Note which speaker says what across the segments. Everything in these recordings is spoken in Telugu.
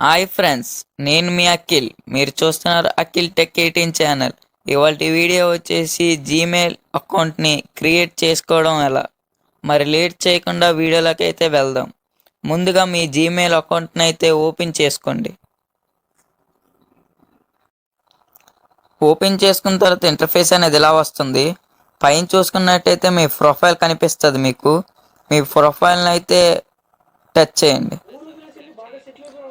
Speaker 1: హాయ్ ఫ్రెండ్స్, నేను మీ అఖిల్. మీరు చూస్తున్నారు అఖిల్ టెక్ 18 ఛానల్. ఇవాళ వీడియో వచ్చేసి జీమెయిల్ అకౌంట్ని క్రియేట్ చేసుకోవడం ఎలా. మరి లేట్ చేయకుండా వీడియోలోకి అయితే వెళ్దాం. ముందుగా మీ జీమెయిల్ అకౌంట్ని అయితే ఓపెన్ చేసుకోండి. ఓపెన్ చేసుకున్న తర్వాత ఇంటర్ఫేస్ అనేది ఇలా వస్తుంది. పైన చూసుకున్నట్టయితే మీ ప్రొఫైల్ కనిపిస్తుంది. మీ ప్రొఫైల్ని అయితే టచ్ చేయండి.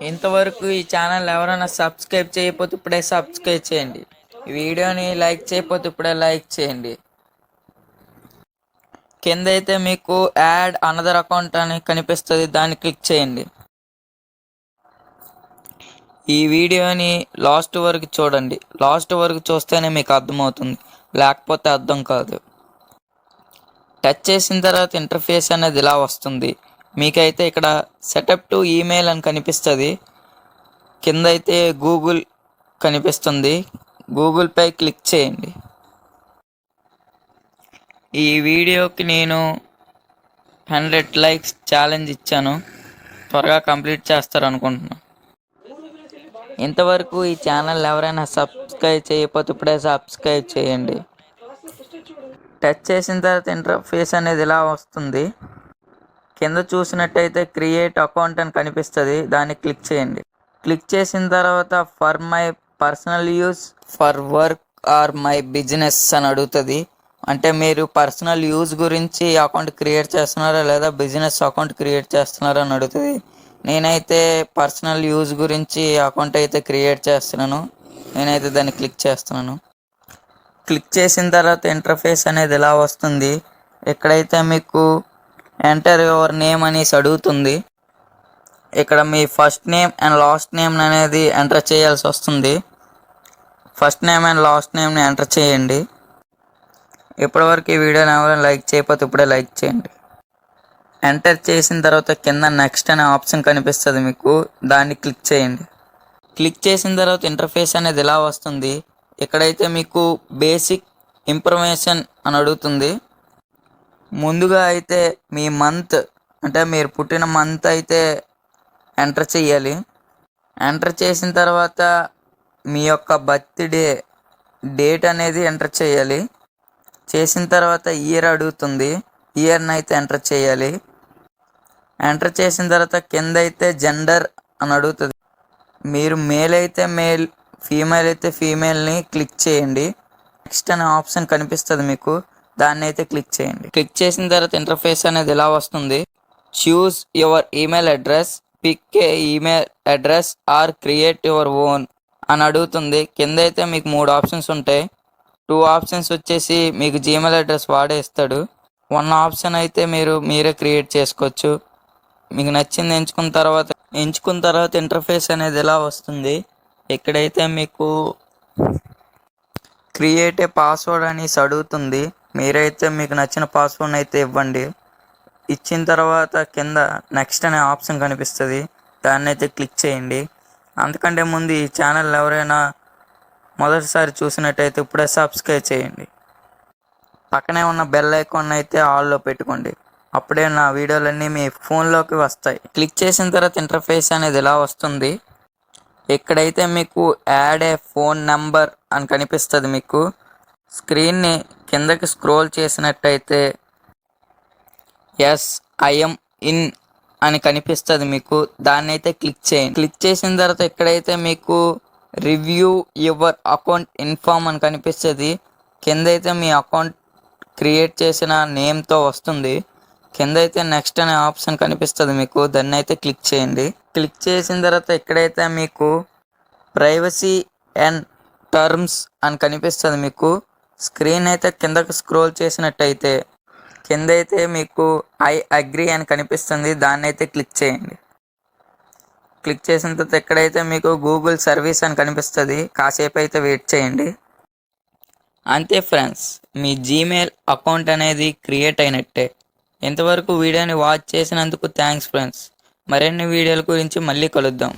Speaker 1: ఇంతవరకు ఈ ఛానల్ ఎవరైనా సబ్స్క్రైబ్ చేయకపోతే ఇప్పుడే సబ్స్క్రైబ్ చేయండి. ఈ వీడియోని లైక్ చేయకపోతే ఇప్పుడే లైక్ చేయండి. కింద అయితే మీకు యాడ్ అనదర్ అకౌంట్ అని కనిపిస్తుంది, దాన్ని క్లిక్ చేయండి. ఈ వీడియోని లాస్ట్ వరకు చూడండి. లాస్ట్ వరకు చూస్తేనే మీకు అర్థమవుతుంది, లేకపోతే అర్థం కాదు. టచ్ చేసిన తర్వాత ఇంటర్ఫేస్ అనేది ఇలా వస్తుంది. మీకైతే ఇక్కడ సెటప్ టు ఈమెయిల్ అని కనిపిస్తుంది. కింద అయితే గూగుల్ కనిపిస్తుంది. గూగుల్పై క్లిక్ చేయండి. ఈ వీడియోకి నేను 100 లైక్స్ ఛాలెంజ్ ఇచ్చాను. త్వరగా కంప్లీట్ చేస్తారు అనుకుంటున్నాను. ఇంతవరకు ఈ ఛానల్ ఎవరైనా సబ్స్క్రైబ్ చేయకపోతే ఇప్పుడే సబ్స్క్రైబ్ చేయండి. టచ్ చేసిన తర్వాత ఇంటర్ఫేస్ అనేది ఇలా వస్తుంది. కింద చూసినట్టయితే క్రియేట్ అకౌంట్ అని కనిపిస్తుంది, దాన్ని క్లిక్ చేయండి. క్లిక్ చేసిన తర్వాత for my personal use, for work or my business అని అడుగుతుంది. అంటే మీరు పర్సనల్ యూజ్ గురించి అకౌంట్ క్రియేట్ చేస్తున్నారా లేదా బిజినెస్ అకౌంట్ క్రియేట్ చేస్తున్నారా అని అడుగుతుంది. నేనైతే పర్సనల్ యూజ్ గురించి అకౌంట్ అయితే క్రియేట్ చేస్తున్నాను. నేనైతే దాన్ని క్లిక్ చేస్తున్నాను. క్లిక్ చేసిన తర్వాత ఇంటర్ఫేస్ అనేది ఇలా వస్తుంది. ఇక్కడైతే మీకు ఎంటర్ యువర్ నేమ్ అనేసి అడుగుతుంది. ఇక్కడ మీ first name and last name అనేది ఎంటర్ చేయాల్సి వస్తుంది. ఫస్ట్ నేమ్ అండ్ లాస్ట్ నేమ్ని ఎంటర్ చేయండి. ఇప్పటివరకు ఈ వీడియోని ఎవరైనా లైక్ చేయకపోతే ఇప్పుడే లైక్ చేయండి. ఎంటర్ చేసిన తర్వాత కింద నెక్స్ట్ అనే ఆప్షన్ కనిపిస్తుంది మీకు, దాన్ని క్లిక్ చేయండి. క్లిక్ చేసిన తర్వాత ఇంటర్ఫేస్ అనేది ఇలా వస్తుంది. ఇక్కడైతే మీకు బేసిక్ ఇన్ఫర్మేషన్ అని అడుగుతుంది. ముందుగా అయితే మీ మంత్, అంటే మీరు పుట్టిన మంత్ అయితే ఎంటర్ చేయాలి. ఎంటర్ చేసిన తర్వాత మీ యొక్క బర్త్డే డేట్ అనేది ఎంటర్ చేయాలి. చేసిన తర్వాత ఇయర్ అడుగుతుంది, ఇయర్ని అయితే ఎంటర్ చేయాలి. ఎంటర్ చేసిన తర్వాత కింద అయితే జెండర్ అని అడుగుతుంది. మీరు మేల్ అయితే మేల్, ఫీమేల్ అయితే ఫీమేల్ని క్లిక్ చేయండి. నెక్స్ట్ అనే ఆప్షన్ కనిపిస్తుంది మీకు, దాన్ని అయితే క్లిక్ చేయండి. క్లిక్ చేసిన తర్వాత ఇంటర్ఫేస్ అనేది ఇలా వస్తుంది. Choose your email address, pick a email address or create your own అని అడుగుతుంది. కింద అయితే మీకు 3 ఆప్షన్స్ ఉంటాయి. 2 ఆప్షన్స్ వచ్చేసి మీకు జీమెయిల్ అడ్రస్ వాడే ఇస్తాడు. 1 ఆప్షన్ అయితే మీరే క్రియేట్ చేసుకోవచ్చు. మీకు నచ్చింది ఎంచుకున్న తర్వాత ఇంటర్ఫేస్ అనేది ఇలా వస్తుంది. ఇక్కడైతే మీకు క్రియేట్ ఏ పాస్వర్డ్ అనేసి అడుగుతుంది. మీరైతే మీకు నచ్చిన పాస్వర్డ్ అయితే ఇవ్వండి. ఇచ్చిన తర్వాత కింద నెక్స్ట్ అనే ఆప్షన్ కనిపిస్తుంది, దాన్ని అయితే క్లిక్ చేయండి. అంతకంటే ముందు ఈ ఛానల్ ఎవరైనా మొదటిసారి చూసినట్టయితే ఇప్పుడే సబ్స్క్రైబ్ చేయండి. పక్కనే ఉన్న బెల్ ఐకాన్ అయితే ఆల్లో పెట్టుకోండి. అప్పుడే నా వీడియోలన్నీ మీ ఫోన్లోకి వస్తాయి. క్లిక్ చేసిన తర్వాత ఇంటర్ఫేస్ అనేది ఇలా వస్తుంది. ఇక్కడైతే మీకు యాడ్ ఏ ఫోన్ నెంబర్ అని కనిపిస్తుంది. మీకు స్క్రీన్ని కిందకి స్క్రోల్ చేసినట్టయితే ఎస్ ఐఎమ్ ఇన్ అని కనిపిస్తుంది మీకు, దాన్ని అయితే క్లిక్ చేయండి. క్లిక్ చేసిన తర్వాత ఇక్కడైతే మీకు రివ్యూ యువర్ అకౌంట్ ఇన్ఫార్మ్ అని కనిపిస్తుంది. కింద అయితే మీ అకౌంట్ క్రియేట్ చేసిన నేమ్తో వస్తుంది. కింద అయితే నెక్స్ట్ అనే ఆప్షన్ కనిపిస్తుంది మీకు, దాన్ని అయితే క్లిక్ చేయండి. క్లిక్ చేసిన తర్వాత ఇక్కడైతే మీకు ప్రైవసీ అండ్ టర్మ్స్ అని కనిపిస్తుంది మీకు. స్క్రీన్ అయితే కిందకు స్క్రోల్ చేసినట్టయితే కింద అయితే మీకు ఐ అగ్రీ అని కనిపిస్తుంది, దాన్ని అయితే క్లిక్ చేయండి. క్లిక్ చేసిన తర్వాత ఎక్కడైతే మీకు గూగుల్ సర్వీస్ అని కనిపిస్తుంది, కాసేపు అయితే వెయిట్ చేయండి. అంతే ఫ్రెండ్స్, మీ జీమెయిల్ అకౌంట్ అనేది క్రియేట్ అయినట్టే. ఇంతవరకు వీడియోని వాచ్ చేసినందుకు థ్యాంక్స్ ఫ్రెండ్స్. మరిన్ని వీడియోల గురించి మళ్ళీ కలుద్దాం.